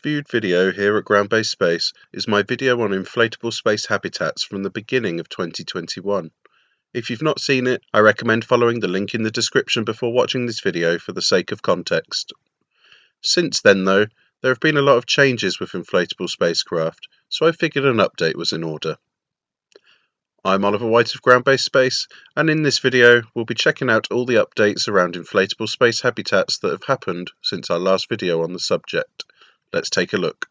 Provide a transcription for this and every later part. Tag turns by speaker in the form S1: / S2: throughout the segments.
S1: viewed video here at Ground-Based Space is my video on inflatable space habitats from the beginning of 2021. If you've not seen it, I recommend following the link in the description before watching this video for the sake of context. Since then though, there have been a lot of changes with inflatable spacecraft, so I figured an update was in order. I'm Oliver White of Ground-Based Space, and in this video we'll be checking out all the updates around inflatable space habitats that have happened since our last video on the subject. Let's take a look.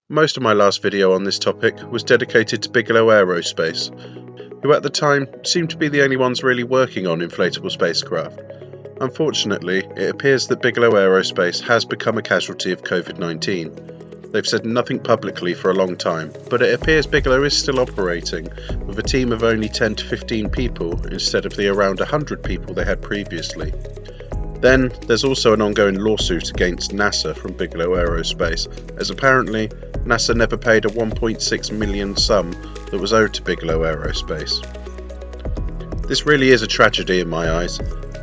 S1: Most of my last video on this topic was dedicated to Bigelow Aerospace, who at the time seemed to be the only ones really working on inflatable spacecraft. Unfortunately, it appears that Bigelow Aerospace has become a casualty of COVID-19. They've said nothing publicly for a long time, but it appears Bigelow is still operating with a team of only 10 to 15 people instead of the around 100 people they had previously. Then, there's also an ongoing lawsuit against NASA from Bigelow Aerospace, as apparently NASA never paid a $1.6 million sum that was owed to Bigelow Aerospace. This really is a tragedy in my eyes.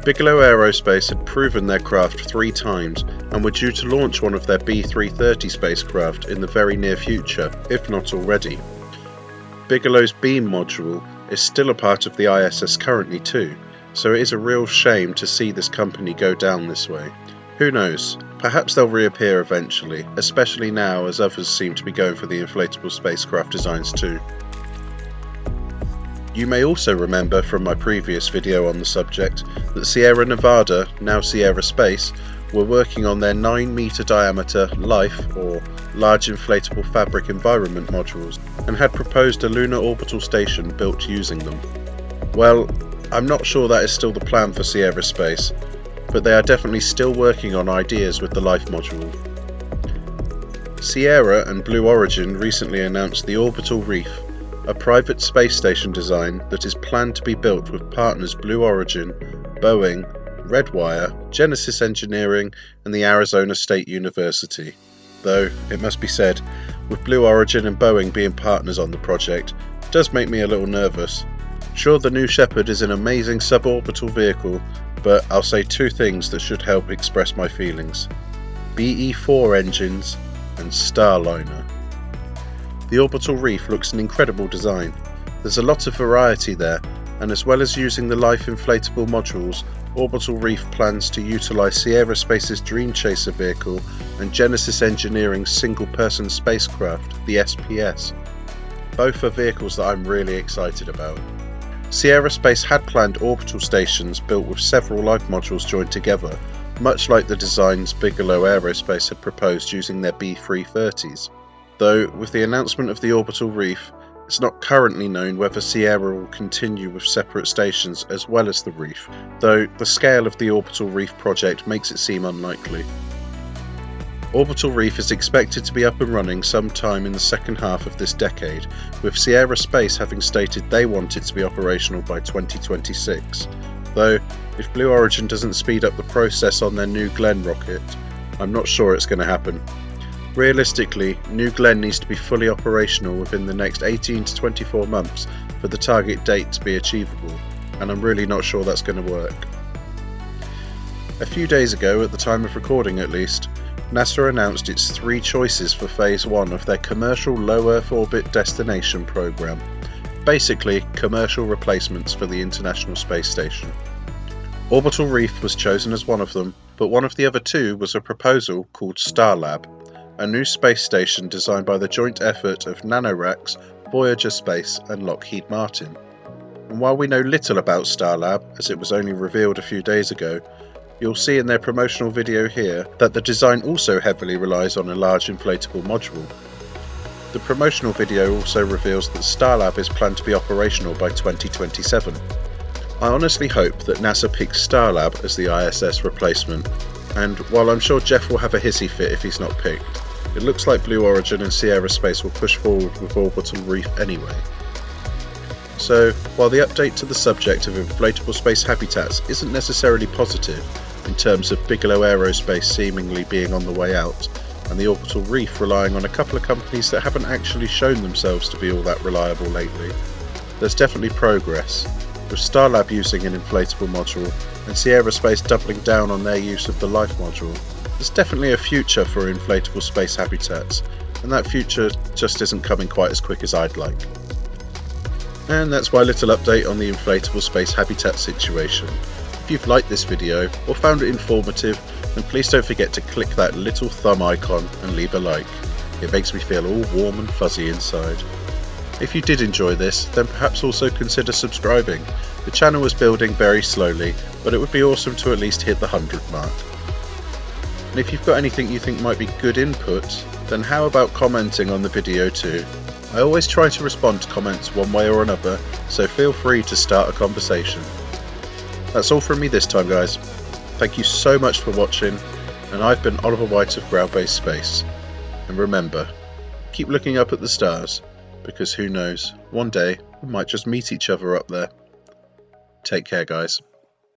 S1: Bigelow Aerospace had proven their craft 3 times and were due to launch one of their B330 spacecraft in the very near future, if not already. Bigelow's beam module is still a part of the ISS currently too, so it is a real shame to see this company go down this way. Who knows, perhaps they'll reappear eventually, especially now as others seem to be going for the inflatable spacecraft designs too. You may also remember from my previous video on the subject that Sierra Nevada, now Sierra Space, were working on their 9-meter diameter LIFE or Large Inflatable Fabric Environment modules and had proposed a lunar orbital station built using them. Well, I'm not sure that is still the plan for Sierra Space, but they are definitely still working on ideas with the LIFE module. Sierra and Blue Origin recently announced the Orbital Reef, a private space station design that is planned to be built with partners Blue Origin, Boeing, Redwire, Genesis Engineering and the Arizona State University. Though, it must be said, with Blue Origin and Boeing being partners on the project, it does make me a little nervous. Sure, the New Shepard is an amazing suborbital vehicle, but I'll say 2 things that should help express my feelings. BE-4 engines and Starliner. The Orbital Reef looks an incredible design. There's a lot of variety there, and as well as using the LIFE inflatable modules, Orbital Reef plans to utilise Sierra Space's Dream Chaser vehicle and Genesis Engineering's single-person spacecraft, the SPS. Both are vehicles that I'm really excited about. Sierra Space had planned orbital stations built with several LIFE modules joined together, much like the designs Bigelow Aerospace had proposed using their B330s. Though, with the announcement of the Orbital Reef, it's not currently known whether Sierra will continue with separate stations as well as the Reef, though the scale of the Orbital Reef project makes it seem unlikely. Orbital Reef is expected to be up and running sometime in the second half of this decade, with Sierra Space having stated they want it to be operational by 2026. Though, if Blue Origin doesn't speed up the process on their New Glenn rocket, I'm not sure it's going to happen. Realistically, New Glenn needs to be fully operational within the next 18 to 24 months for the target date to be achievable, and I'm really not sure that's going to work. A few days ago, at the time of recording at least, NASA announced its 3 choices for Phase 1 of their Commercial Low Earth Orbit Destination program, basically commercial replacements for the International Space Station. Orbital Reef was chosen as one of them, but one of the other 2 was a proposal called Starlab, a new space station designed by the joint effort of Nanoracks, Voyager Space and Lockheed Martin. And while we know little about Starlab, as it was only revealed a few days ago, you'll see in their promotional video here that the design also heavily relies on a large inflatable module. The promotional video also reveals that Starlab is planned to be operational by 2027. I honestly hope that NASA picks Starlab as the ISS replacement, and while I'm sure Jeff will have a hissy fit if he's not picked, It looks like Blue Origin and Sea Aerospace will push forward with Orbital Reef anyway. So, while the update to the subject of inflatable space habitats isn't necessarily positive in terms of Bigelow Aerospace seemingly being on the way out, and the Orbital Reef relying on a couple of companies that haven't actually shown themselves to be all that reliable lately, there's definitely progress, with Starlab using an inflatable module and Sea Aerospace doubling down on their use of the Life module. There's definitely a future for inflatable space habitats, and that future just isn't coming quite as quick as I'd like. And that's my little update on the inflatable space habitat situation. If you've liked this video or found it informative, then please don't forget to click that little thumb icon and leave a like. It makes me feel all warm and fuzzy inside. If you did enjoy this, then perhaps also consider subscribing. The channel is building very slowly, but it would be awesome to at least hit the 100 mark. And if you've got anything you think might be good input, then how about commenting on the video too? I always try to respond to comments one way or another, so feel free to start a conversation. That's all from me this time, guys. Thank you so much for watching, and I've been Oliver White of Ground-Based Space. And remember, keep looking up at the stars, because who knows, one day we might just meet each other up there. Take care, guys.